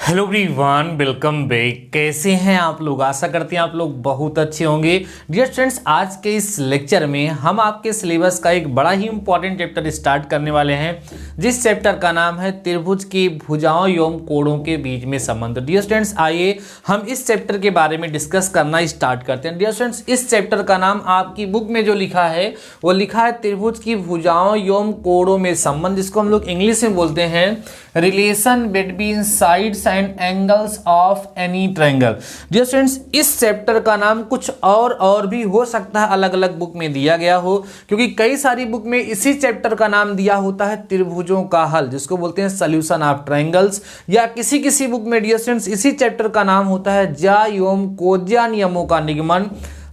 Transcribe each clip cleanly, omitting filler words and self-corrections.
Hello everyone, welcome back. कैसे हैं आप लोग? आशा करते हैं आप लोग बहुत अच्छे होंगे। डियर स्टूडेंट्स, आज के इस लेक्चर में हम आपके सिलेबस का एक बड़ा ही इंपॉर्टेंट चैप्टर स्टार्ट करने वाले हैं, जिस चैप्टर का नाम है त्रिभुज की भुजाओं एवं कोणों के बीच में संबंध। डियर स्टूडेंट्स, आइए हम इस चैप्टर के बारे में डिस्कस करना स्टार्ट करते हैं। डियर स्टूडेंट्स, इस चैप्टर का नाम आपकी बुक में जो लिखा है वो लिखा है त्रिभुज की भुजाओं एवं कोणों में संबंध, जिसको हम लोग इंग्लिश में बोलते हैं relation between sides and angles of any triangle. Dear students, इस चैप्टर का नाम कुछ और भी हो सकता है, अलग अलग बुक में दिया गया हो, क्योंकि कई सारी बुक में इसी चैप्टर का नाम दिया होता है त्रिभुजों का हल, जिसको बोलते हैं सॉल्यूशन ऑफ ट्रायंगल्स। या किसी किसी बुक में डियर स्टूडेंट्स इसी चैप्टर का नाम होता है ज्या एवं कोज्या नियमों का निगमन,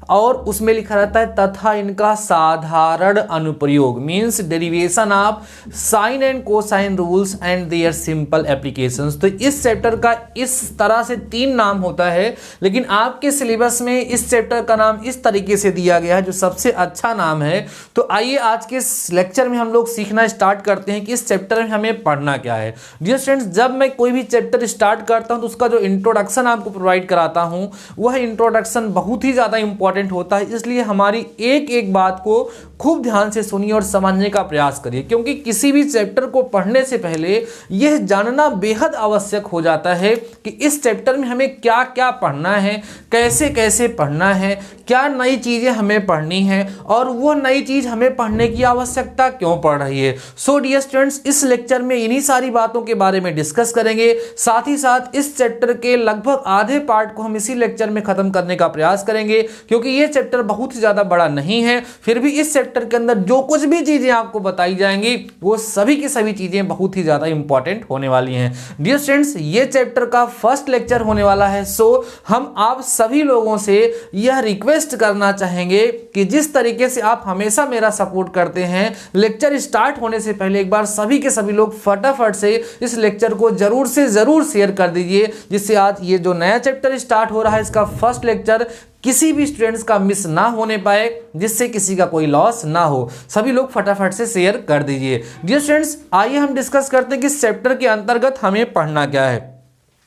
और उसमें लिखा रहता है तथा इनका साधारण अनुप्रयोग, means derivation of sine and cosine rules and their simple applications. तो इस चैप्टर का इस तरह से 3 नाम होता है, लेकिन आपके सिलेबस में इस चैप्टर का नाम इस तरीके से दिया गया है, जो सबसे अच्छा नाम है। तो आइए आज के इस लेक्चर में हम लोग सीखना स्टार्ट करते हैं कि इस चैप्टर में हमें पढ़ना क्या है। डियर स्टूडेंट्स, जब मैं कोई भी चैप्टर स्टार्ट करता हूं तो उसका जो इंट्रोडक्शन आपको प्रोवाइड कराता हूं, वह इंट्रोडक्शन बहुत ही ज्यादा इंपॉर्टेंट होता है। इसलिए हमारी एक एक बात को खूब ध्यान से सुनिए और समझने का प्रयास करिए, क्योंकि किसी भी चैप्टर को पढ़ने से पहले यह जानना बेहद आवश्यक हो जाता है कि इस चैप्टर में हमें क्या क्या पढ़ना है, कैसे कैसे पढ़ना है, क्या नई चीजें हमें पढ़नी है और वो नई चीज हमें पढ़ने की आवश्यकता क्यों पड़ रही है। सो डियर स्टूडेंट्स, इस लेक्चर में इन्हीं सारी बातों के बारे में डिस्कस करेंगे। साथ ही साथ इस चैप्टर के लगभग आधे पार्ट को हम इसी लेक्चर में खत्म करने का प्रयास करेंगे, क्योंकि ये चैप्टर बहुत ही ज्यादा बड़ा नहीं है। फिर भी इस चैप्टर के अंदर जो कुछ भी चीजें आपको बताई जाएंगी वो सभी की सभी चीजें बहुत ही ज्यादा इंपॉर्टेंट होने वाली हैं। डियर स्टूडेंट्स, ये चैप्टर का फर्स्ट लेक्चर होने वाला है। सो हम आप सभी लोगों से यह रिक्वेस्ट करना चाहेंगे कि जिस तरीके से आप हमेशा मेरा सपोर्ट करते हैं, लेक्चर स्टार्ट होने से पहले एक बार सभी के सभी लोग फटाफट से इस लेक्चर को जरूर से जरूर शेयर कर दीजिए, जिससे आज ये जो नया चैप्टर स्टार्ट हो रहा है इसका फर्स्ट लेक्चर किसी भी स्टूडेंट्स का मिस ना होने पाए, जिससे किसी का कोई लॉस ना हो। सभी लोग फटाफट से शेयर कर दीजिए। डियर स्टूडेंट्स, आइए हम डिस्कस करते हैं कि इस चैप्टर के अंतर्गत हमें पढ़ना क्या है।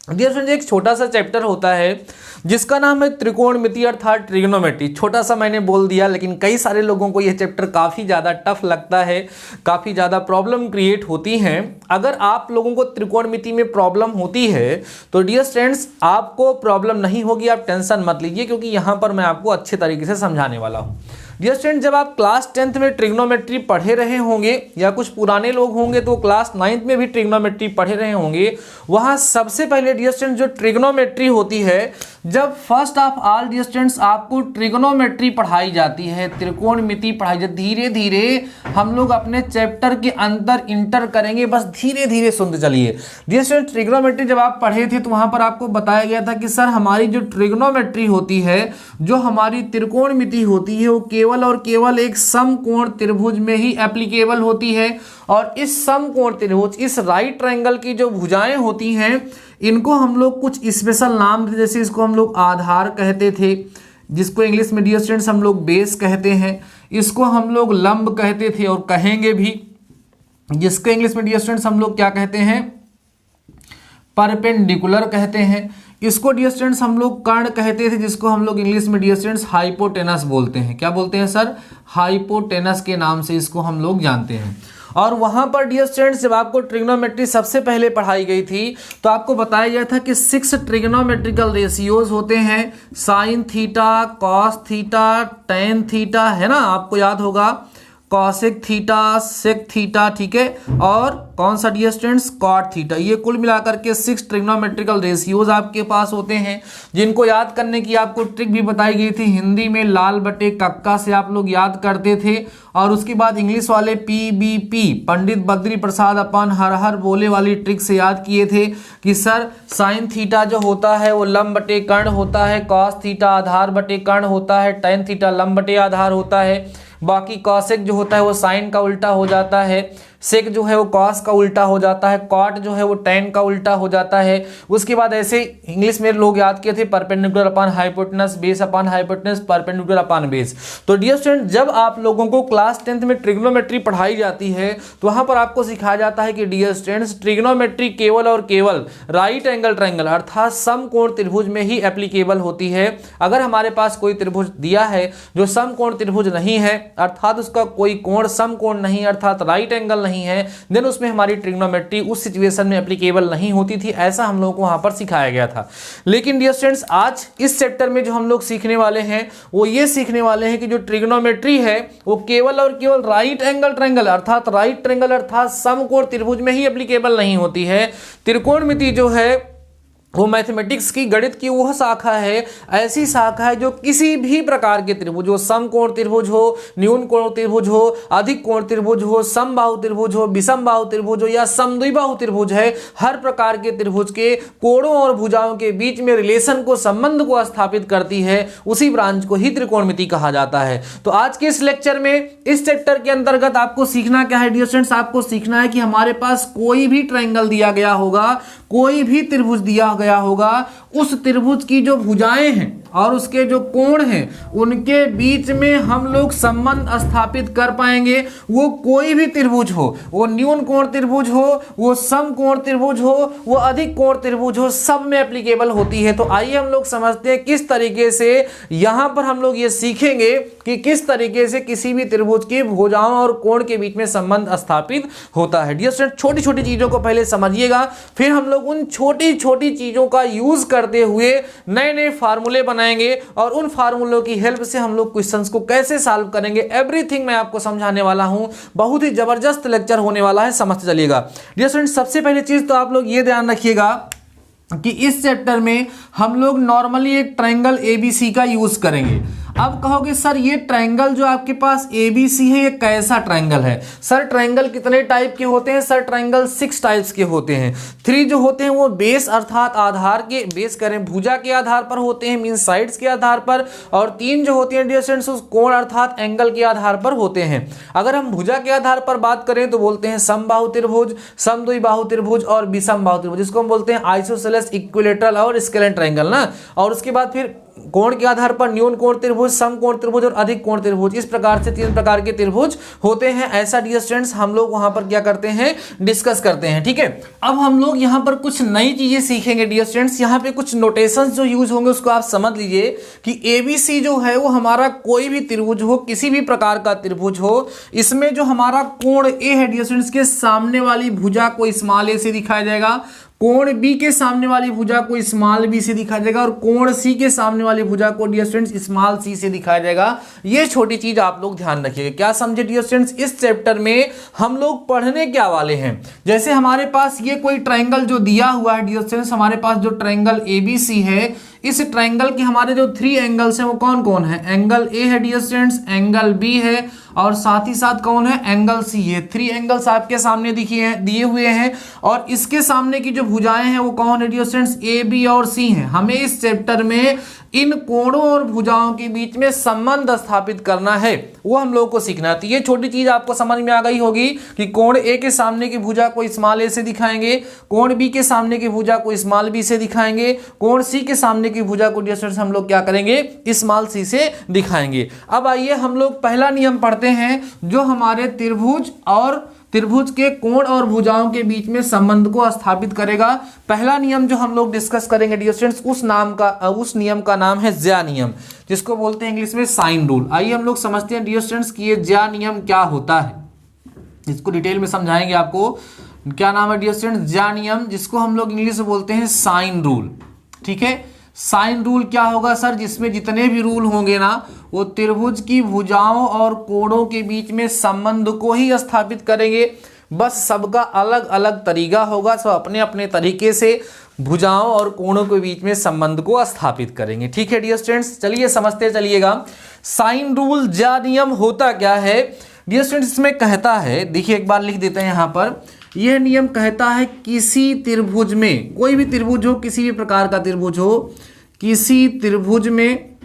डियर फ्रेंड्स, एक छोटा सा चैप्टर होता है जिसका नाम है त्रिकोणमिति अर्थात ट्रिग्नोमेट्री। छोटा सा मैंने बोल दिया, लेकिन कई सारे लोगों को यह चैप्टर काफ़ी ज़्यादा टफ लगता है, काफ़ी ज़्यादा प्रॉब्लम क्रिएट होती हैं। अगर आप लोगों को त्रिकोणमिति में प्रॉब्लम होती है तो डियर फ्रेंड्स आपको प्रॉब्लम नहीं होगी, आप टेंशन मत लीजिए, क्योंकि यहाँ पर मैं आपको अच्छे तरीके से समझाने वाला हूँ। डियर स्टूडेंट, जब आप क्लास 10th में ट्रिग्नोमेट्री पढ़े रहे होंगे, या कुछ पुराने लोग होंगे तो क्लास 9th में भी ट्रिग्नोमेट्री पढ़े रहे होंगे, वहाँ सबसे पहले डियर स्टूडेंट जो ट्रिग्नोमेट्री होती है, जब first of all dear students आपको ट्रिग्नोमेट्री पढ़ाई जाती है, त्रिकोणमिति पढ़ाई जाती है। धीरे धीरे हम लोग अपने चैप्टर के अंदर इंटर करेंगे, बस धीरे धीरे सुनते चलिए। डियर स्टूडेंट, ट्रिग्नोमेट्री जब आप पढ़े थे तो वहाँ पर आपको बताया गया था कि सर हमारी जो ट्रिग्नोमेट्री होती है, जो हमारी त्रिकोणमिति होती है, वो केवल और केवल एक समकोण त्रिभुज में ही एप्लीकेबल होती है। और इस समकोण त्रिभुज, इस राइट ट्रायंगल की जो भुजाएं होती हैं, इनको हम लोग कुछ स्पेशल नाम थे, जैसे इसको हम लोग आधार कहते थे, जिसको इंग्लिश में डियर स्टूडेंट्स हम लोग बेस कहते हैं। इसको हम लोग लंब कहते थे और कहेंगे भी, जिसको इंग्लिश में डियर स्टूडेंट्स हम लोग क्या कहते हैं, परपेंडिकुलर कहते हैं। इसको डियर स्टूडेंट्स हम लोग कर्ण कहते थे, जिसको हम लोग इंग्लिश में डियर स्टूडेंट्स हाइपोटेनस बोलते हैं। क्या बोलते हैं सर? हाइपोटेनस के नाम से इसको हम लोग जानते हैं। और वहां पर डियर स्टूडेंट्स जब आपको ट्रिग्नोमेट्री सबसे पहले पढ़ाई गई थी तो आपको बताया गया था कि 6 ट्रिग्नोमेट्रिकल रेशियोज होते हैं, sine theta, cos theta, tan theta, है ना, आपको याद होगा, कॉसेक थीटा, सेक थीटा, ठीक है, और कौन सा डियर स्टूडेंट्स, कॉट थीटा। ये कुल मिलाकर के 6 ट्रिग्नोमेट्रिकल रेशियोज आपके पास होते हैं, जिनको याद करने की आपको ट्रिक भी बताई गई थी। हिंदी में लाल बटे कक्का से आप लोग याद करते थे, और उसके बाद इंग्लिश वाले PBP, पंडित बद्री प्रसाद अपन हर हर बोले वाली ट्रिक से याद किए थे कि सर साइन थीटा जो होता है वो लंब बटे कर्ण होता है, कॉस थीटा आधार बटे कर्ण होता है, टेन थीटा लंब बटे आधार होता है, बाकी कॉसेक जो होता है वो साइन का उल्टा हो जाता है, सेक जो है वो कॉस का उल्टा हो जाता है, कॉट जो है वो टेन का उल्टा हो जाता है। उसके बाद ऐसे इंग्लिश में लोग याद किए थे perpendicular upon hypotenuse, base upon hypotenuse, perpendicular upon base. तो डियर स्टूडेंट, जब आप लोगों को क्लास 10th में ट्रिग्नोमेट्री पढ़ाई जाती है तो वहां पर आपको सिखाया जाता है कि डियर स्टूडेंट्स, ट्रिग्नोमेट्री केवल और केवल राइट एंगल ट्रायंगल अर्थात समकोण त्रिभुज में ही एप्लीकेबल होती है। अगर हमारे पास कोई त्रिभुज दिया है जो समकोण त्रिभुज नहीं है, अर्थात उसका कोई कोण समकोण नहीं अर्थात राइट एंगल नहीं है, देन उसमें हमारी ट्रिग्नोमेट्री उस सिचुएशन में एप्लीकेबल नहीं होती थी। ऐसा हम लोगों को वहां पर सिखाया गया था। लेकिन डियर स्टूडेंट्स, आज इस चैप्टर में जो हम लोग सीखने वाले हैं वो ये सीखने वाले हैं कि जो ट्रिग्नोमेट्री है वो केवल और केवल राइट एंगल ट्रायंगल अर्थात राइट ट्रायंगल अर्थात समकोण त्रिभुज में ही एप्लीकेबल नहीं होती है। त्रिकोणमिति जो है वो मैथमेटिक्स की, गणित की वह शाखा है, ऐसी शाखा है जो किसी भी प्रकार के त्रिभुज हो, समकोण त्रिभुज हो, न्यून कोण त्रिभुज हो, अधिक कोण त्रिभुज हो, समबाहु त्रिभुज हो, विषमबाहु त्रिभुज हो या समद्विबाहु त्रिभुज है, हर प्रकार के त्रिभुज के कोणों और भुजाओं के बीच में रिलेशन को, संबंध को स्थापित करती है, उसी ब्रांच को ही त्रिकोणमिति कहा जाता है। तो आज के इस लेक्चर में इस चैप्टर के अंतर्गत आपको सीखना क्या है डियर स्टूडेंट्स, आपको सीखना है कि हमारे पास कोई भी ट्रायंगल दिया गया होगा, कोई भी त्रिभुज दिया गया होगा, उस त्रिभुज की जो भुजाएं हैं और उसके जो कोण हैं उनके बीच में हम लोग संबंध स्थापित कर पाएंगे। वो कोई भी त्रिभुज हो, वो न्यून कोण त्रिभुज हो, वो समकोण त्रिभुज हो, वो अधिक कोण त्रिभुज हो, सब में एप्लीकेबल होती है। तो आइए हम लोग समझते हैं किस तरीके से यहां पर हम लोग ये सीखेंगे कि किस तरीके से किसी भी त्रिभुज की भुजाओं और कोण के बीच में संबंध स्थापित होता है। डियर स्टूडेंट, छोटी छोटी चीजों को पहले समझिएगा, फिर हम लोग उन छोटी छोटी चीजों का यूज करते हुए नए नए फार्मूले बनाएंगे और उन फार्मूलों की हेल्प से हम लोग क्वेश्चंस को कैसे सॉल्व करेंगे, एवरीथिंग मैं आपको समझाने वाला हूं। बहुत ही जबरदस्त लेक्चर होने वाला है, समझते चलिएगा। डियर स्टूडेंट, सबसे पहले चीज तो आप लोग ये ध्यान रखिएगा कि इस चैप्टर में हम लोग नॉर्मली एक ट्रायंगल एबीसी का यूज करेंगे। अब कहोगे सर ये ट्रायंगल जो आपके पास एबीसी है ये कैसा ट्रायंगल है? सर ट्रायंगल कितने टाइप के होते हैं? सर ट्रायंगल 6 टाइप्स के होते हैं। 3 जो होते हैं वो बेस अर्थात आधार के, बेस करें भुजा के आधार पर होते हैं, मीन साइड्स के आधार पर, और 3 जो होते हैं डियर स्टूडेंट्स उस कोण अर्थात एंगल के आधार पर होते हैं। अगर हम भुजा के आधार पर बात करें तो बोलते हैं समबाहु त्रिभुज, समद्विबाहु त्रिभुज और विषमबाहु त्रिभुज, जिसको हम बोलते हैं आइसोसेलेस, इक्विलैटरल और स्केलेन ट्रायंगल ना। और उसके बाद फिर कोण के आधार पर न्यून कोण त्रिभुज, समकोण त्रिभुज और अधिक कोण त्रिभुज, इस प्रकार से 3 प्रकार के त्रिभुज होते हैं। ऐसा डियर स्टूडेंट्स हम लोग वहां पर क्या करते हैं, डिस्कस करते हैं। ठीक है, अब हम लोग यहां पर कुछ नई चीजें सीखेंगे डियर स्टूडेंट्स। यहां पे कुछ नोटेशंस जो यूज होंगे उसको आप समझ लीजिए कि एबीसी जो है वो हमारा कोई भी त्रिभुज हो, किसी भी प्रकार का त्रिभुज हो, इसमें जो हमारा कोण ए है डियर स्टूडेंट्स के सामने वाली भुजा को स्मॉल ए से दिखाया जाएगा, कोण बी के सामने वाली भुजा को स्मॉल बी से दिखाया जाएगा और कोण सी के सामने वाली भुजा को डियर स्टूडेंट्स स्मॉल सी से दिखाया जाएगा। ये छोटी चीज आप लोग ध्यान रखिएगा। क्या समझे डियर स्टूडेंट्स, इस चैप्टर में हम लोग पढ़ने क्या वाले हैं, जैसे हमारे पास ये कोई ट्रायंगल जो दिया हुआ है डियर स्टूडेंट्स, हमारे पास जो ट्रायंगल एबीसी है, इस ट्रायंगल के हमारे जो 3 एंगल्स हैं वो कौन कौन है? एंगल ए है डियर स्टूडेंट्स, एंगल बी है और साथ ही साथ कौन है? एंगल सी है। 3 एंगल्स आपके सामने दिए हुए हैं और इसके सामने की जो भुजाएं हैं वो कौन है डियर स्टूडेंट्स? ए, बी और सी हैं। हमें इस चैप्टर में इन कोणों और भुजाओं के बीच में संबंध स्थापित करना है, वो हम लोगों को सीखना है। तो ये छोटी चीज आपको समझ में आ गई होगी कि कोण ए के सामने की भुजा को स्मॉल ए से दिखाएंगे, कोण बी के सामने की भुजा को स्मॉल बी से दिखाएंगे, कोण सी के सामने की भुजा को डियर स्टूडेंट्स हम लोग क्या करेंगे? स्मॉल सी से दिखाएंगे। अब आइए हम लोग पहला नियम पढ़ते हैं जो हमारे त्रिभुज के कोण और भुजाओं के बीच में संबंध को स्थापित करेगा। पहला नियम जो हम लोग डिस्कस करेंगे डियर स्टूडेंट्स उस नियम का नाम है ज्या नियम, जिसको बोलते हैं इंग्लिश में साइन रूल। आइए हम लोग समझते हैं डियर स्टूडेंट्स कि ये ज्या नियम क्या होता है, इसको डिटेल में समझाएंगे आपको। क्या नाम है डियर स्टूडेंट्स? ज्या नियम, जिसको हम लोग इंग्लिश में बोलते हैं साइन रूल। ठीक है, साइन रूल क्या होगा सर? जिसमें जितने भी रूल होंगे ना वो त्रिभुज की भुजाओं और कोणों के बीच में संबंध को ही स्थापित करेंगे। बस सबका अलग अलग तरीका होगा, सब अपने अपने तरीके से भुजाओं और कोणों के बीच में संबंध को स्थापित करेंगे। ठीक है डियर स्टूडेंट्स, चलिए समझते चलिएगा। साइन रूल ज्या नियम होता क्या है डियर स्टूडेंट्स? इसमें कहता है, देखिए एक बार लिख देते हैं यहाँ पर, यह नियम कहता है किसी त्रिभुज में, कोई भी त्रिभुज हो, किसी भी प्रकार का त्रिभुज हो, किसी त्रिभुज में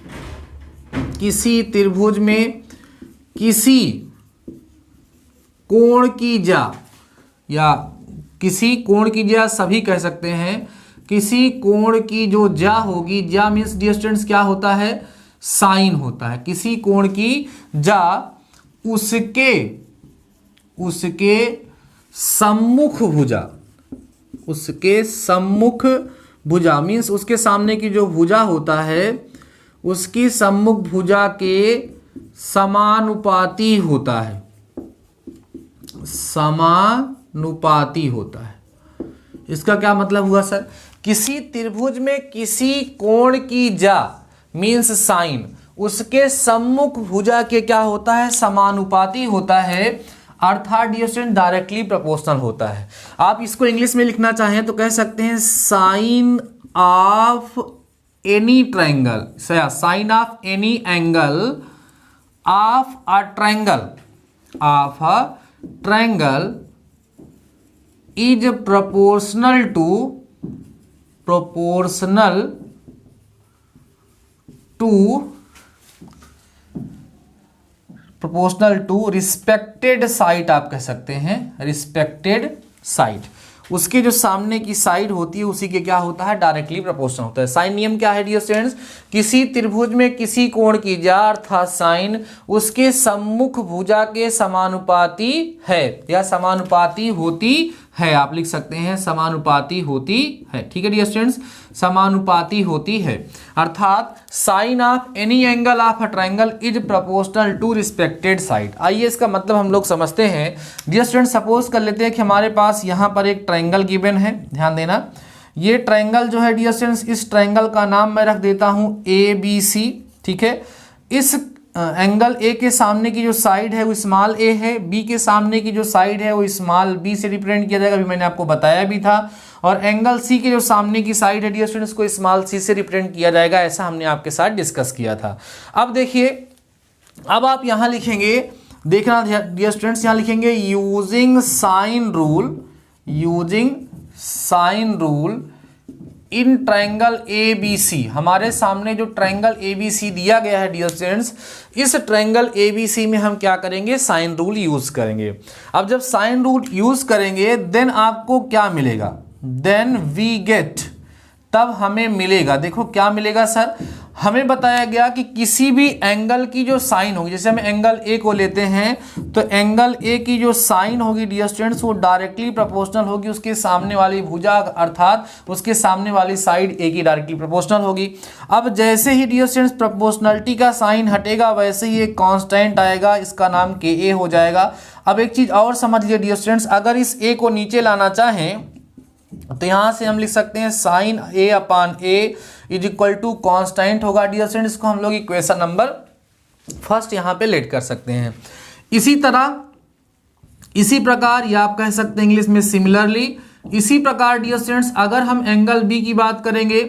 किसी कोण की ज्या, या किसी कोण की ज्या सभी कह सकते हैं, किसी कोण की जो ज्या होगी, ज्या मीन्स डियर स्टूडेंट्स क्या होता है, साइन होता है। किसी कोण की ज्या उसके सम्मुख भुजा, उसके सम्मुख भुजा मीन्स उसके सामने की जो भुजा होता है उसकी सम्मुख भुजा के समानुपाती होता है, समानुपाती होता है। इसका क्या मतलब हुआ सर, किसी त्रिभुज में किसी कोण की ज्या मीन्स साइन उसके सम्मुख भुजा के क्या होता है, समानुपाती होता है, अर्थात डियर स्टूडेंट डायरेक्टली प्रोपोर्शनल होता है। आप इसको इंग्लिश में लिखना चाहें तो कह सकते हैं sine of any triangle, sine of any angle of a triangle is proportional to respected side, आप कह सकते हैं रिस्पेक्टेड साइड। उसके जो सामने की साइड होती है उसी के क्या होता है, डायरेक्टली प्रोपोर्शनल होता है। साइन नियम क्या है डियर स्टूडेंट्स, किसी त्रिभुज में किसी कोण की ज्या अर्थात साइन उसके सम्मुख भुजा के समानुपाती है या समानुपाती होती है। आप लिख सकते हैं समानुपाती होती है, ठीक है डियर स्टूडेंट्स, समानुपाती होती है। अर्थात sine of any angle of a triangle is proportional to respected side. आइए इसका मतलब हम लोग समझते हैं। डियर स्टूडेंट्स सपोज कर लेते हैं कि हमारे पास यहाँ पर एक ट्रायंगल गिवन है, ध्यान देना। ये ट्रायंगल जो है डियर स्टूडेंट्स, इस ट्रायंगल का नाम मैं रख देता हूँ ABC, ठीक है। इस एंगल ए के सामने की जो साइड है वो स्मॉल ए है, बी के सामने की जो साइड है वो स्मॉल बी से रिप्रेजेंट किया जाएगा, अभी मैंने आपको बताया भी था। और एंगल सी के जो सामने की साइड है डियर स्टूडेंट्स को स्मॉल सी से रिप्रेजेंट किया जाएगा, ऐसा हमने आपके साथ डिस्कस किया था। अब देखिए, अब आप यहाँ लिखेंगे, देखना डियर स्टूडेंट्स, यहाँ लिखेंगे using sine rule in triangle ABC। हमारे सामने जो ट्रायंगल ABC दिया गया है डियर स्टूडेंट्स, इस ट्रायंगल ABC में हम क्या करेंगे, साइन रूल यूज करेंगे। अब जब साइन रूल यूज करेंगे देन आपको क्या मिलेगा, देन वी गेट, तब हमें मिलेगा, देखो क्या मिलेगा सर, हमें बताया गया कि किसी भी एंगल की जो साइन होगी, जैसे हम एंगल ए को लेते हैं तो एंगल ए की जो साइन होगी डियर स्टूडेंट्स वो डायरेक्टली प्रोपोर्शनल होगी उसके सामने वाली भुजा, अर्थात उसके सामने वाली साइड ए की डायरेक्टली प्रोपोर्शनल होगी। अब जैसे ही डियर स्टूडेंट्स प्रोपोर्शनलिटी का साइन हटेगा वैसे ही एक कांस्टेंट आएगा, इसका नाम KA हो जाएगा। अब एक चीज और समझ लीजिए डियर स्टूडेंट्स, अगर इस ए को नीचे लाना चाहें तो यहां से हम लिख सकते हैं sine A/A is equal to constant होगा डियर स्टूडेंट्स, इसको हम लोग इक्वेशन नंबर फर्स्ट यहां पे लेट कर सकते हैं। इसी प्रकार या आप कह सकते हैं इंग्लिश में सिमिलरली, इसी प्रकार डियर स्टूडेंट्स अगर हम एंगल बी की बात करेंगे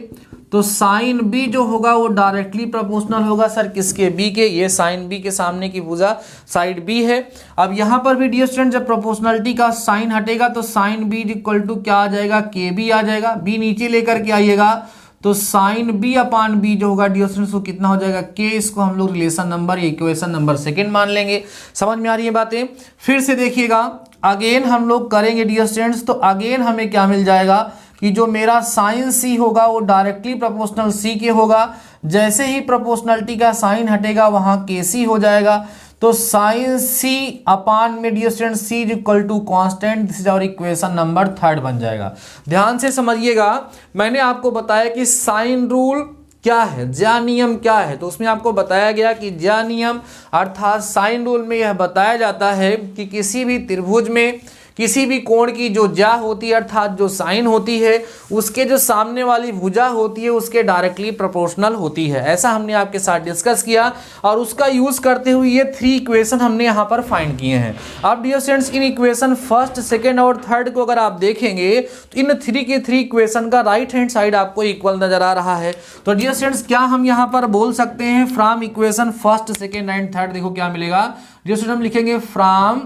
तो साइन बी जो होगा वो डायरेक्टली प्रोपोर्शनल होगा सर किसके, बी के। ये साइन बी के सामने की भुजा साइड बी है। अब यहाँ पर भी डियर स्टूडेंट जब प्रोपोर्शनलिटी का साइन हटेगा तो साइन बी इक्वल टू क्या आ जाएगा, KB आ जाएगा। बी नीचे लेकर के आइएगा तो साइन B/B जो होगा डियर स्टूडेंट्स वो कितना हो जाएगा, K। इसको हम लोग relation number, equation number second मान लेंगे। समझ में आ रही है बातें। फिर से देखिएगा, अगेन हम लोग करेंगे डियर स्टूडेंट्स, तो अगेन हमें क्या मिल जाएगा कि जो मेरा साइन C होगा वो डायरेक्टली प्रोपोर्शनल C के होगा। जैसे ही प्रोपोर्शनलिटी का साइन हटेगा वहां KC हो जाएगा। तो साइन C/में dear student C is equal to constant, this is our equation number third बन जाएगा। ध्यान से समझिएगा, मैंने आपको बताया कि साइन रूल क्या है, ज्या नियम क्या है, तो उसमें आपको बताया गया कि ज्या नियम अर्थात साइन रूल में यह बताया जाता है कि किसी भी त्रिभुज में किसी भी कोण की जो ज्या होती है अर्थात जो साइन होती है उसके जो सामने वाली भुजा होती है उसके डायरेक्टली प्रोपोर्शनल होती है। ऐसा हमने आपके साथ डिस्कस किया और उसका यूज करते हुए ये 3 इक्वेशन हमने यहाँ पर फाइंड किए हैं। अब डियर स्टूडेंट्स इन इक्वेशन फर्स्ट, सेकेंड और थर्ड को अगर आप देखेंगे तो इन 3 के 3 इक्वेशन का राइट हैंड साइड आपको इक्वल नजर आ रहा है। तो डियर स्टूडेंट्स क्या हम यहाँ पर बोल सकते हैं from equation first, second and third, देखो क्या मिलेगा डियर स्टूडेंट, हम लिखेंगे from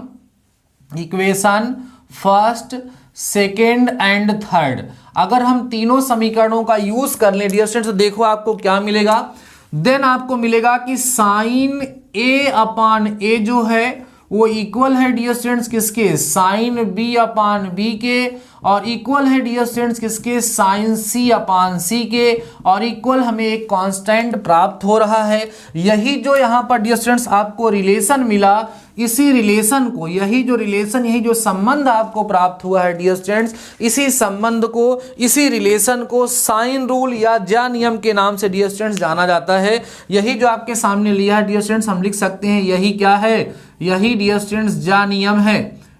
equation first, second and third. अगर हम तीनों समीकरणों का यूज कर ले डियर स्टूडेंट्स तो देखो आपको क्या मिलेगा, देन आपको मिलेगा कि साइन A/A जो है वो इक्वल है डियर स्टूडेंट्स किसके, साइन बी अपान बी के, और इक्वल है डियर स्टूडेंट्स किसके, साइन सी अपान सी के, और इक्वल हमें एक कांस्टेंट प्राप्त हो रहा है। यही जो यहाँ पर डियर स्टूडेंट्स आपको रिलेशन मिला, इसी रिलेशन को, यही जो रिलेशन, यही जो संबंध आपको प्राप्त हुआ है डियर स्टूडेंट्स, इसी संबंध को, इसी रिलेशन को साइन रूल या ज्या नियम के नाम से डियर स्टूडेंट्स जाना जाता है। यही जो आपके सामने लिया है डियर स्टूडेंट्स, हम लिख सकते हैं यही क्या है, यही डियर स्टूडेंट्स ज्या नियम है।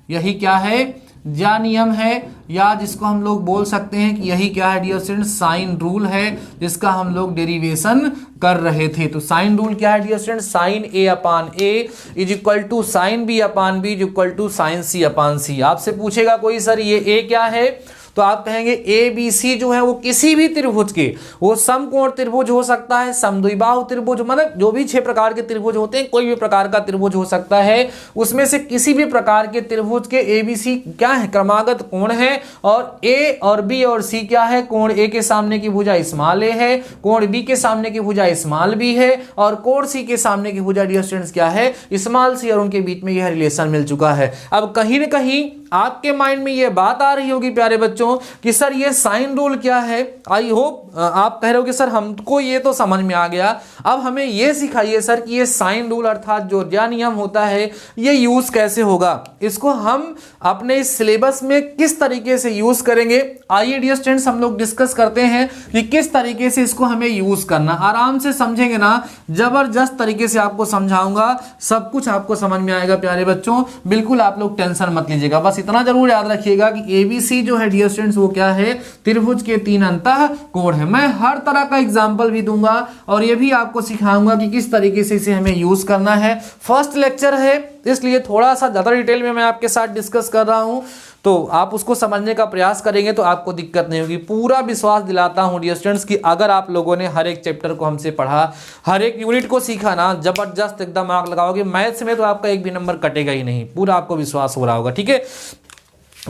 यही क्या है, ज्या नियम है, या जिसको हम लोग बोल सकते हैं कि यही क्या है डियर स्टूडेंट्स, साइन रूल है, जिसका हम लोग डेरिवेशन कर रहे थे। तो साइन रूल क्या है dear students, sine A upon A is equal to sine B upon B is equal to sine C upon C. आपसे पूछेगा कोई सर ये ए क्या है, तो आप कहेंगे ए बी सी जो है वो किसी भी त्रिभुज के, वो समकोण त्रिभुज हो सकता है, समद्विबाहु त्रिभुज, मतलब जो भी 6 प्रकार के त्रिभुज होते हैं, कोई भी प्रकार का त्रिभुज हो सकता है, उसमें से किसी भी प्रकार के त्रिभुज के ए बी सी क्या है, क्रमागत कोण है, और ए और बी और सी क्या है, कोण ए के सामने की भुजा स्मॉल ए है, कोण बी के सामने की भुजा स्मॉल बी है, और कोण सी के सामने की भुजा डियर स्टूडेंट्स क्या है, स्मॉल सी, और उनके बीच में यह रिलेशन मिल चुका है। अब कहीं ना कहीं आपके माइंड में यह बात आ रही होगी प्यारे बच्चों कि सर ये साइन रूल क्या है। आई होप आप कह रहे हो कि सर हमको ये तो समझ में आ गया, अब हमें ये सिखाइए सर कि ये साइन रूल अर्थात जो ज्या नियम होता है ये यूज कैसे होगा, इसको हम अपने इस सिलेबस में किस तरीके से यूज करेंगे। आइए डियर स्टूडेंट्स हम लोग डिस्कस करते हैं कि किस तरीके से इसको हमें यूज करना। आराम से समझेंगे ना, जबरदस्त तरीके से आपको समझाऊंगा, सब कुछ आपको समझ में आएगा प्यारे बच्चों, बिल्कुल आप लोग टेंशन मत लीजिएगा। बस इतना जरूर याद रखिएगा कि एबीसी जो है डियर स्टूडेंट्स वो क्या है, त्रिभुज के 3 अंतः कोण है। मैं हर तरह का एग्जांपल भी दूंगा और ये भी आपको सिखाऊंगा कि किस तरीके से इसे हमें यूज करना है। फर्स्ट लेक्चर है इसलिए थोड़ा सा ज्यादा डिटेल में मैं आपके साथ डिस्कस कर रहा हूं, तो आप उसको समझने का प्रयास करेंगे तो आपको दिक्कत नहीं होगी। पूरा विश्वास दिलाता हूं डियर स्टूडेंट्स कि अगर आप लोगों ने हर एक चैप्टर को हमसे पढ़ा, हर एक यूनिट को सीखा ना, जबरदस्त एकदम मार्क लगाओगे। मैथ्स में तो आपका एक भी नंबर कटेगा ही नहीं, पूरा आपको विश्वास हो रहा होगा। ठीक है,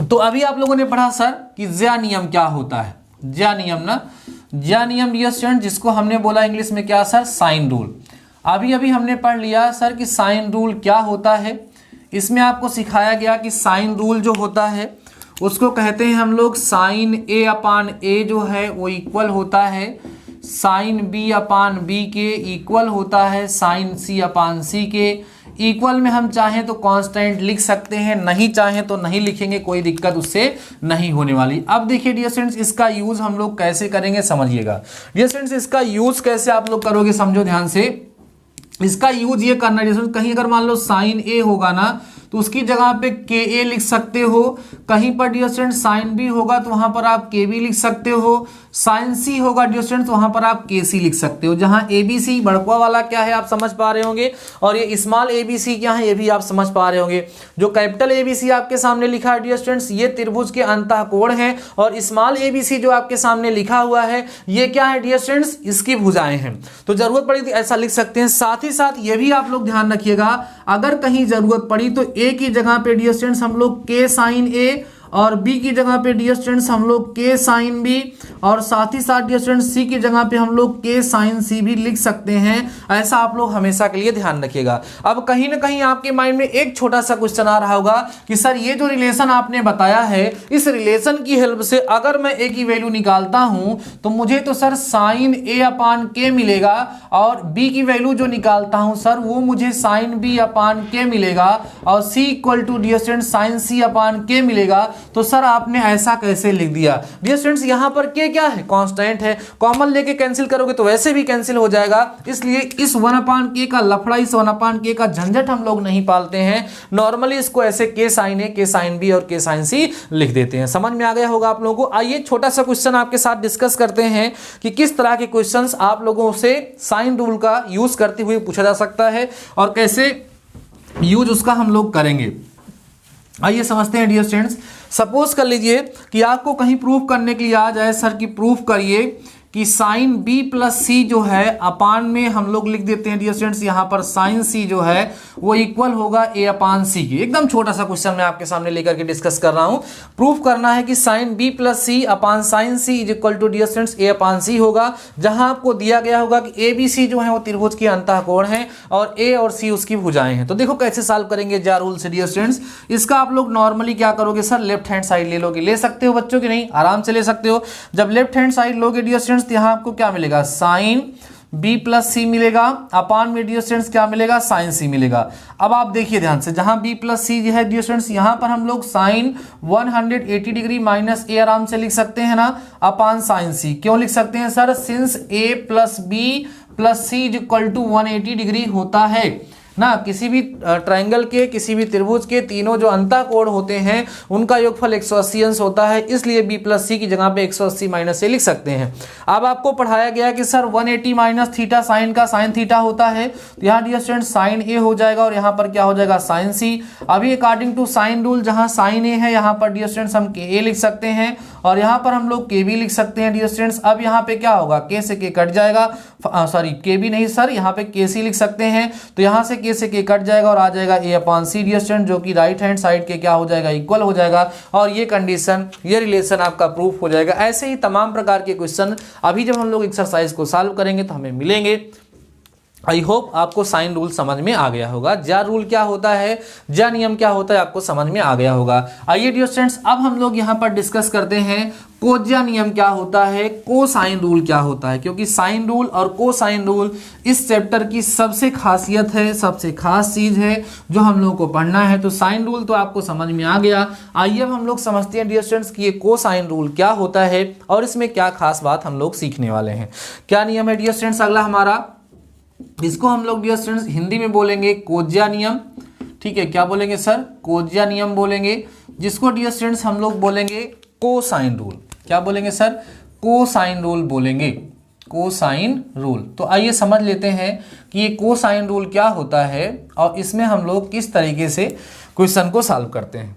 तो अभी आप लोगों ने पढ़ा सर कि ज्या नियम क्या होता है। ज्या नियम ना, ज्या नियम डियर स्टूडेंट जिसको हमने बोला इंग्लिश में क्या सर, साइन रूल। अभी अभी हमने पढ़ लिया सर कि साइन रूल क्या होता है। इसमें आपको सिखाया गया कि साइन रूल जो होता है उसको कहते हैं हम लोग साइन ए अपान ए जो है वो इक्वल होता है साइन बी अपान बी के, इक्वल होता है साइन सी अपान सी के। इक्वल में हम चाहें तो कांस्टेंट लिख सकते हैं, नहीं चाहें तो नहीं लिखेंगे, कोई दिक्कत उससे नहीं होने वाली। अब देखिए डियर स्टूडेंट्स इसका यूज हम लोग कैसे करेंगे समझिएगा। डियर स्टूडेंट्स इसका यूज कैसे आप लोग करोगे समझो ध्यान से। इसका यूज ये करना है, कहीं अगर मान लो साइन ए होगा ना तो उसकी जगह पे के ए लिख सकते हो, कहीं पर डियर स्टूडेंट साइन बी होगा तो वहां पर आप के बी लिख सकते हो, साइन सी होगा डियर स्टूडेंट वहां पर आप के सी लिख सकते हो। जहां ए बी सी बड़कुआ वाला क्या है आप समझ पा रहे होंगे, और ये स्मॉल ए बी सी क्या है ये भी आप समझ पा रहे होंगे। जो कैपिटल ए बी सी आपके सामने लिखा है डियर स्टूडेंट्स ये त्रिभुज के अंतः कोण है, और स्मॉल ए बी सी जो आपके सामने लिखा हुआ है ये क्या है डियर स्टूडेंट्स, इसकी भुजाएं हैं। तो जरूरत पड़ी तो ऐसा लिख सकते हैं। साथ ही साथ ये भी आप लोग ध्यान रखिएगा, अगर कहीं जरूरत पड़ी तो ए की जगह पे डियर स्टूडेंट्स हम लोग के साइन ए, और बी की जगह पे डियर स्टूडेंट्स हम लोग के साइन बी, और साथ ही साथ डियर स्टूडेंट्स सी की जगह पे हम लोग के साइन सी भी लिख सकते हैं। ऐसा आप लोग हमेशा के लिए ध्यान रखिएगा। अब कहीं ना कहीं आपके माइंड में एक छोटा सा क्वेश्चन आ रहा होगा कि सर ये जो रिलेशन आपने बताया है इस रिलेशन की हेल्प से अगर मैं ए की वैल्यू निकालता हूं तो मुझे तो सर साइन ए अपान के मिलेगा, और बी की वैल्यू जो निकालता हूं सर वो मुझे साइन बी अपान के मिलेगा, और C equal to dear student sine C upon के मिलेगा। तो सर आपने ऐसा कैसे लिख दिया डियर स्टूडेंट्स, यहां पर के क्या है, कांस्टेंट है, कॉमन लेके कैंसिल करोगे तो वैसे भी कैंसिल हो जाएगा, इसलिए इस 1 अपान के का लफड़ा, इस 1 अपान के का झंझट हम लोग नहीं पालते हैं। नॉर्मली इसको ऐसे के साइन ए, के साइन बी और के साइन सी लिख देते हैं। समझ में आ गया होगा आप लोगों को। आइए छोटा सा क्वेश्चन आपके साथ डिस्कस करते हैं कि किस तरह के क्वेश्चंस आप लोगों से साइन रूल का यूज करते हुए पूछा जा सकता है और कैसे यूज उसका हम लोग करेंगे। आइए समझते हैं डियर स्टूडेंट्स। सपोज कर लीजिए कि आपको कहीं प्रूफ करने के लिए आ जाए सर कि प्रूफ करिए कि साइन बी प्लस सी जो है अपान में हम लोग लिख देते हैं डियर स्टूडेंट्स, यहाँ पर साइन सी जो है वो इक्वल होगा ए अपान सी की। एकदम छोटा सा क्वेश्चन मैं आपके सामने लेकर के डिस्कस कर रहा हूं। प्रूफ करना है कि sine B plus C upon sine C is equal to dear students A upon C होगा, जहां आपको दिया गया होगा कि ए बी सी जो है वो त्रिभुज के अंतःकोण है और ए और सी उसकी भुजाएं हैं। तो देखो कैसे सॉल्व करेंगे जा रूल से डियर स्टूडेंट्स। इसका आप लोग नॉर्मली क्या करोगे सर, लेफ्ट हैंड साइड ले लोगे। ले सकते हो बच्चों की नहीं, आराम से ले सकते हो। जब लेफ्ट हैंड साइड लोगे डियर स्टूडेंट्स तो यहां आपको क्या मिलेगा, साइन b प्लस सी मिलेगा, अपान में डियर स्टूडेंट्स क्या मिलेगा, साइन सी मिलेगा। अब आप देखिए ध्यान से, जहां b प्लस सी है डियर स्टूडेंट्स, यहां पर हम लोग साइन 180 डिग्री माइनस ए आराम से लिख सकते हैं ना, अपान साइन सी। क्यों लिख सकते हैं sir, since a plus B plus C is equal to 180 degree होता है ना। किसी भी ट्रायंगल के, किसी भी त्रिभुज के तीनों जो अंतःकोण होते हैं उनका योगफल 180 अंश होता है, इसलिए b प्लस सी की जगह पे 180 माइनस ए लिख सकते हैं। अब आपको पढ़ाया गया कि सर 180 माइनस थीटा साइन का साइन थीटा होता है, तो यहाँ डियर स्टूडेंट साइन ए हो जाएगा और यहाँ पर क्या हो जाएगा, साइन सी। अभी अकॉर्डिंग टू साइन रूल जहाँ साइन ए है यहाँ पर डियर स्टूडेंट्स हम के ए लिख सकते हैं और यहाँ पर हम लोग के बी लिख सकते हैं डियर स्टूडेंट्स। अब यहाँ पे क्या होगा, के से के कट जाएगा, सॉरी के बी नहीं सर, यहाँ पे के सी लिख सकते हैं, तो यहाँ से के कट जाएगा और आ जाएगा ए अपान सी डियर स्टूडेंट, जो कि राइट हैंड साइड के क्या हो जाएगा, इक्वल हो जाएगा और ये कंडीशन, ये रिलेशन आपका प्रूफ हो जाएगा। ऐसे ही तमाम प्रकार के क्वेश्चन अभी जब हम लोग एक्सरसाइज को सॉल्व करेंगे तो हमें मिलेंगे। आई होप आपको साइन रूल समझ में आ गया होगा, जा रूल क्या होता है, जा नियम क्या होता है आपको समझ में आ गया होगा। आइए डियर स्टूडेंट्स अब हम लोग यहाँ पर डिस्कस करते हैं कोज्या नियम क्या होता है, कोसाइन रूल क्या होता है, क्योंकि साइन रूल और कोसाइन रूल इस चैप्टर की सबसे खासियत है, सबसे खास चीज है जो हम लोग को पढ़ना है। तो साइन रूल तो आपको समझ में आ गया। आइए अब हम लोग समझते हैं डियर स्टूडेंट्स कि ये कोसाइन रूल क्या होता है और इसमें क्या खास बात हम लोग सीखने वाले हैं। क्या नियम है डियर स्टूडेंट्स अगला हमारा, इसको हम लोग डियर स्टूडेंट्स हिंदी में बोलेंगे कोज्या नियम। ठीक है, क्या बोलेंगे सर, कोज्या नियम बोलेंगे, जिसको डियर स्टूडेंट्स हम लोग बोलेंगे कोसाइन रूल। क्या बोलेंगे सर, कोसाइन रूल बोलेंगे, कोसाइन रूल। तो आइए समझ लेते हैं कि ये कोसाइन रूल क्या होता है और इसमें हम लोग किस तरीके से क्वेश्चन को सॉल्व करते हैं।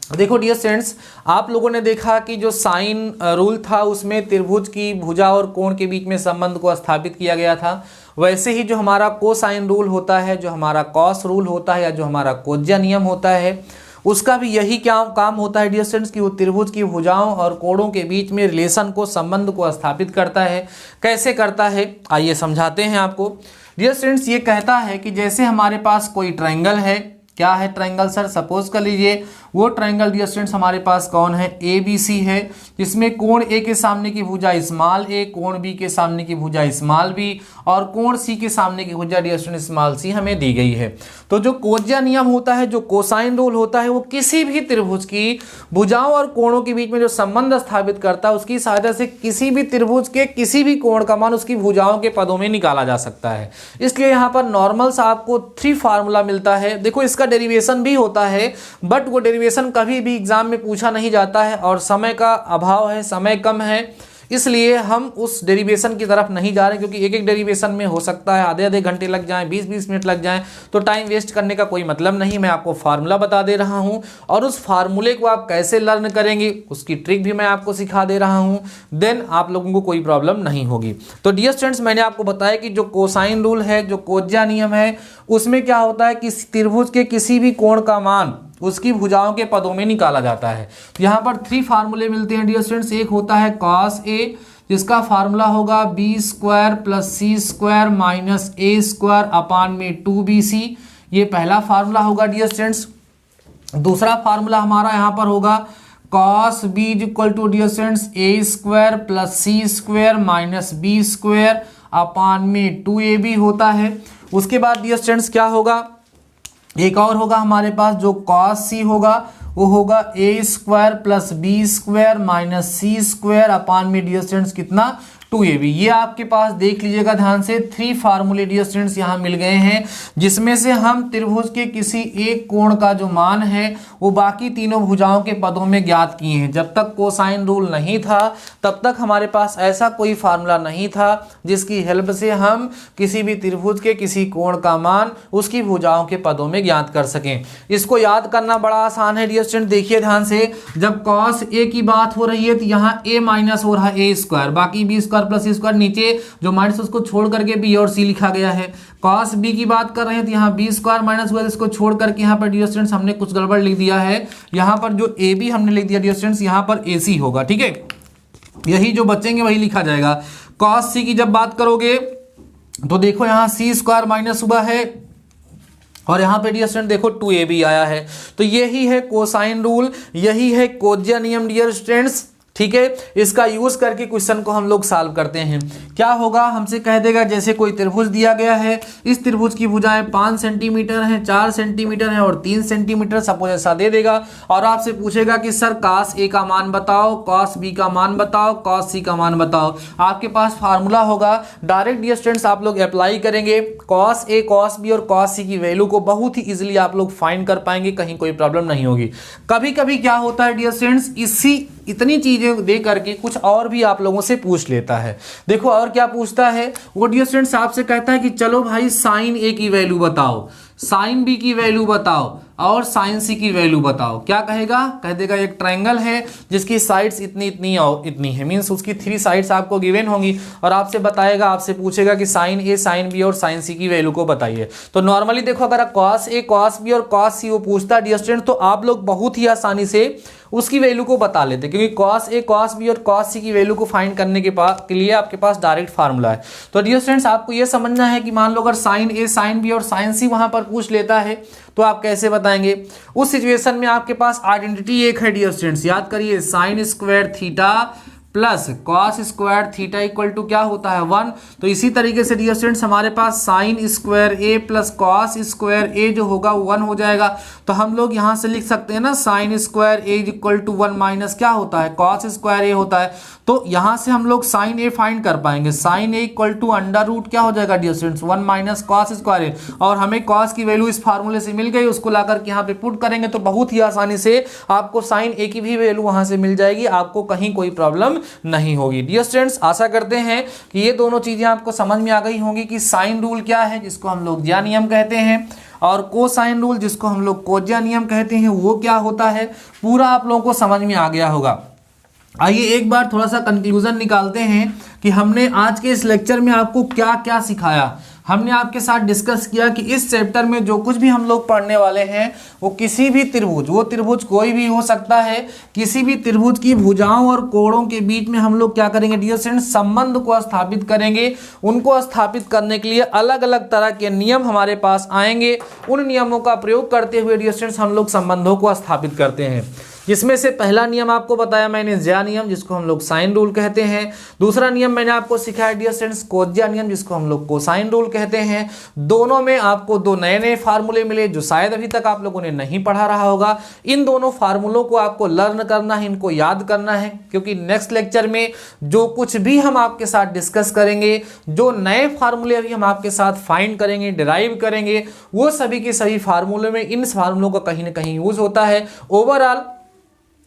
देखो डियर स्टूडेंट्स, आप लोगों ने देखा कि जो साइन रूल था उसमें त्रिभुज की भुजा और कोण के बीच में संबंध को स्थापित किया गया था। वैसे ही जो हमारा कोसाइन रूल होता है, जो हमारा कॉस रूल होता है या जो हमारा कोज्या नियम होता है, उसका भी यही क्या काम होता है डियर स्टूडेंट्स कि वो त्रिभुज की भुजाओं और कोणों के बीच में रिलेशन को, संबंध को स्थापित करता है। कैसे करता है आइए समझाते हैं आपको। डियर स्टूडेंट्स ये कहता है कि जैसे हमारे पास कोई ट्रायंगल है, क्या है ट्रायंगल सर, सपोज कर लीजिए वो ट्रायंगल डियर स्टूडेंट्स हमारे पास कौन है, ए बी सी है, जिसमें कोण ए के सामने की भुजा स्मॉल ए, कोण बी के सामने की भुजा स्मॉल बी और कोण सी के सामने की भुजा डियर स्टूडेंट स्मॉल सी हमें दी गई है। तो जो कोज्या नियम होता है, जो कोसाइन रूल होता है, वो किसी भी त्रिभुज की भुजाओं और कोणों के बीच में जो संबंध स्थापित करता है उसकी सहायता से किसी भी त्रिभुज के किसी भी कोण का मान उसकी भुजाओं के पदों में निकाला जा सकता है। इसलिए यहाँ पर नॉर्मल सा आपको 3 फार्मूला मिलता है। देखो इसका डेरिवेशन भी होता है, बट वो डेरिवेशन कभी भी एग्जाम में पूछा नहीं जाता है और समय का अभाव है, समय कम है, इसलिए हम उस डेरिवेशन की तरफ नहीं जा रहे, क्योंकि एक एक डेरिवेशन में हो सकता है आधे घंटे लग जाएं, 20-20 मिनट लग जाएं, तो टाइम वेस्ट करने का कोई मतलब नहीं। मैं आपको फार्मूला बता दे रहा हूं और उस फार्मूले को आप कैसे लर्न करेंगे उसकी ट्रिक भी मैं आपको सिखा दे रहा हूं, देन आप लोगों को कोई प्रॉब्लम नहीं होगी। तो डियर स्टूडेंट्स मैंने आपको बताया कि जो कोसाइन रूल है, जो कोज्या नियम है, उसमें क्या होता है कि त्रिभुज के किसी भी कोण का मान उसकी भुजाओं के पदों में निकाला जाता है। तो यहाँ पर 3 फार्मूले मिलते हैं डियर स्टूडेंट्स। एक होता है कॉस ए, जिसका फार्मूला होगा B square plus C square minus ए स्क्वायर अपान में 2bc, ये पहला फार्मूला होगा डियर स्टूडेंट्स। दूसरा फार्मूला हमारा यहाँ पर होगा cos B is equal to dear students A square plus C square minus B square upon में 2ab होता है। उसके बाद डियर स्टूडेंट्स क्या होगा, एक और होगा हमारे पास जो कॉस सी होगा, वो होगा A square plus B square minus C square upon में डियर स्टूडेंट्स कितना, 2ab। ये आपके पास देख लीजिएगा ध्यान से 3 फार्मूले डियर स्टूडेंट्स यहाँ मिल गए हैं, जिसमें से हम त्रिभुज के किसी एक कोण का जो मान है वो बाकी तीनों भुजाओं के पदों में ज्ञात किए हैं। जब तक कोसाइन रूल नहीं था तब तक हमारे पास ऐसा कोई फार्मूला नहीं था जिसकी हेल्प से हम किसी भी त्रिभुज के किसी कोण का मान उसकी भुजाओं के पदों में ज्ञात कर सकें। इसको याद करना बड़ा आसान है डियर स्टूडेंट देखिए ध्यान से, जब cos a की बात हो रही है तो यहाँ a माइनस हो रहा है a स्क्वायर, बाकी b square plus c square, नीचे जो माइनस उसको छोड़ करके b और c लिखा गया है। cos b की बात कर रहे हैं तो यहाँ b स्क्वायर माइनस हुआ, इसको छोड़ करके यहाँ पर डियर स्टूडेंट्स हमने कुछ गड़बड़ लिख दिया है, यहाँ पर जो ए बी हमने लिख दिया डियर स्टूडेंट्स, यहाँ पर ए सी होगा। ठीक है, यही जो बचेंगे वही लिखा जाएगा। cos c की जब बात करोगे तो देखो यहाँ सी स्क्वायर माइनस हुआ है और यहाँ पे डियर स्टूडेंट देखो 2ab आया है। तो यही है कोसाइन रूल, यही है कोज्या नियम डियर स्टूडेंट्स। ठीक है, इसका यूज करके क्वेश्चन को हम लोग सॉल्व करते हैं। क्या होगा, हमसे कह देगा जैसे कोई त्रिभुज दिया गया है, इस त्रिभुज की भुजाएं 5 सेंटीमीटर हैं, 4 सेंटीमीटर हैं और 3 सेंटीमीटर, सपोज ऐसा दे देगा और आपसे पूछेगा कि सर cos a का मान बताओ, cos b का मान बताओ, cos c का मान बताओ। आपके पास फार्मूला होगा, डायरेक्ट डियर स्टूडेंट्स आप लोग अप्लाई करेंगे, cos a, cos b और cos c की वैल्यू को बहुत ही इजीली आप लोग फाइंड कर पाएंगे, कहीं कोई प्रॉब्लम नहीं होगी। कभी कभी क्या होता है डियर स्टूडेंट्स, इतनी चीजें दे करके कुछ और भी आप लोगों से पूछ लेता है। देखो और क्या पूछता है वो डियर स्टूडेंट्स, आपसे कहता है कि चलो भाई साइन ए की वैल्यू बताओ, साइन बी की वैल्यू बताओ और साइन सी की वैल्यू बताओ। क्या कहेगा, कह देगा एक ट्रायंगल है जिसकी साइड्स इतनी इतनी और इतनी है, मींस उसकी 3 साइड्स आपको गिवन होंगी और आपसे बताएगा, आपसे पूछेगा कि साइन ए, साइन बी और साइन सी की वैल्यू को बताइए। तो नॉर्मली देखो अगर cos ए, cos बी और cos सी वो पूछता है डियर स्टूडेंट, तो आप लोग बहुत ही आसानी से उसकी वैल्यू को बता लेते, क्योंकि cos ए, cos बी और cos सी की वैल्यू को फाइंड करने के लिए आपके पास डायरेक्ट फार्मूला है। तो डियर स्टूडेंट्स आपको ये समझना है कि मान लो अगर साइन ए, साइन बी और साइन सी वहां पर पूछ लेता है तो आप कैसे बताएंगे। उस सिचुएशन में आपके पास आइडेंटिटी एक है डियर स्टूडेंट्स, याद करिए, sine square theta plus cos square theta equal to क्या होता है 1। तो इसी तरीके से डियर स्टूडेंट्स हमारे पास साइन स्क्वायर ए प्लस कॉस स्क्वायर ए जो होगा 1 हो जाएगा। तो हम लोग यहाँ से लिख सकते हैं ना, sine square A equal to 1 minus क्या होता है, कॉस स्क्वायर ए होता है। तो यहाँ से हम लोग साइन ए फाइंड कर पाएंगे, sine A equal to under root क्या हो जाएगा dear students 1 minus cos square A, और हमें कॉस की वैल्यू इस फार्मूले से मिल गई, उसको लाकर के यहाँ पे पुट करेंगे तो बहुत ही आसानी से आपको साइन ए की भी वैल्यू वहां से मिल जाएगी, आपको कहीं कोई प्रॉब्लम नहीं होगी। डियर स्टूडेंट्स आशा करते हैं कि ये दोनों चीजें आपको समझ में आ गई होंगी कि साइन रूल क्या है जिसको हम लोग ज्या नियम कहते हैं, और कोसाइन रूल जिसको हम लोग कोज्या नियम कहते हैं वो क्या होता है, पूरा आप लोगों को समझ में आ गया होगा। आइए एक बार थोड़ा सा कंक्लूजन निकालते हैं कि हमने आज के इस लेक्चर में आपको क्या क्या सिखाया। हमने आपके साथ डिस्कस किया कि इस चैप्टर में जो कुछ भी हम लोग पढ़ने वाले हैं वो किसी भी त्रिभुज, वो त्रिभुज कोई भी हो सकता है, किसी भी त्रिभुज की भुजाओं और कोणों के बीच में हम लोग क्या करेंगे डियर स्टूडेंट्स, संबंध को स्थापित करेंगे। उनको स्थापित करने के लिए अलग अलग तरह के नियम हमारे पास आएंगे, उन नियमों का प्रयोग करते हुए डियर स्टूडेंट्स हम लोग संबंधों को स्थापित करते हैं। जिसमें से पहला नियम आपको बताया मैंने ज्या नियम जिसको हम लोग साइन रूल कहते हैं। दूसरा नियम मैंने आपको सिखाया डियर स्टूडेंट्स कोज्या नियम जिसको हम लोग कोसाइन रूल कहते हैं। दोनों में आपको दो नए नए फार्मूले मिले जो शायद अभी तक आप लोगों ने नहीं पढ़ा रहा होगा। इन दोनों फार्मूलों को आपको लर्न करना है, इनको याद करना है, क्योंकि नेक्स्ट लेक्चर में जो कुछ भी हम आपके साथ डिस्कस करेंगे, जो नए फार्मूले अभी हम आपके साथ फाइंड करेंगे, डिराइव करेंगे, वो सभी के सभी फार्मूलों में इन फार्मूलों का कहीं ना कहीं यूज होता है। ओवरऑल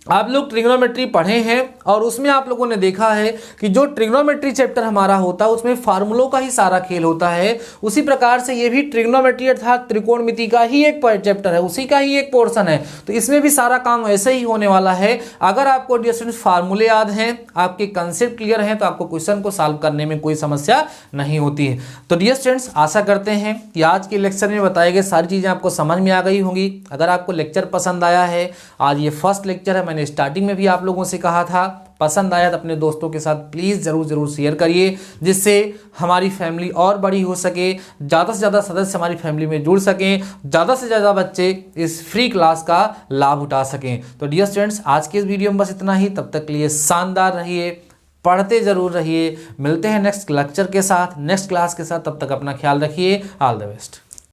आप लोग ट्रिग्नोमेट्री पढ़े हैं और उसमें आप लोगों ने देखा है कि जो ट्रिग्नोमेट्री चैप्टर हमारा होता है उसमें फार्मूलों का ही सारा खेल होता है। उसी प्रकार से ये भी ट्रिग्नोमेट्री अर्थात त्रिकोणमिति का ही एक चैप्टर है, उसी का ही एक पोर्शन है। तो इसमें भी सारा काम ऐसे ही होने वाला है। अगर आपको डियर स्टूडेंट्स फार्मूले याद हैं, आपके कंसेप्ट क्लियर हैं, तो आपको क्वेश्चन को सॉल्व करने में कोई समस्या नहीं होती है। तो डियर स्टूडेंट्स आशा करते हैं कि आज के लेक्चर में बताई गई सारी चीज़ें आपको समझ में आ गई होंगी। अगर आपको लेक्चर पसंद आया है, आज ये फर्स्ट लेक्चर है, मैंने स्टार्टिंग में भी आप लोगों से कहा था, पसंद आया तो अपने दोस्तों के साथ प्लीज़ ज़रूर शेयर करिए, जिससे हमारी फैमिली और बड़ी हो सके, ज़्यादा से ज़्यादा सदस्य हमारी फैमिली में जुड़ सकें, ज़्यादा से ज़्यादा बच्चे इस फ्री क्लास का लाभ उठा सकें। तो डियर स्टूडेंट्स आज के इस वीडियो में बस इतना ही। तब तक के लिए शानदार रहिए, पढ़ते ज़रूर रहिए। मिलते हैं नेक्स्ट लेक्चर के साथ, नेक्स्ट क्लास के साथ। तब तक अपना ख्याल रखिए। All the best.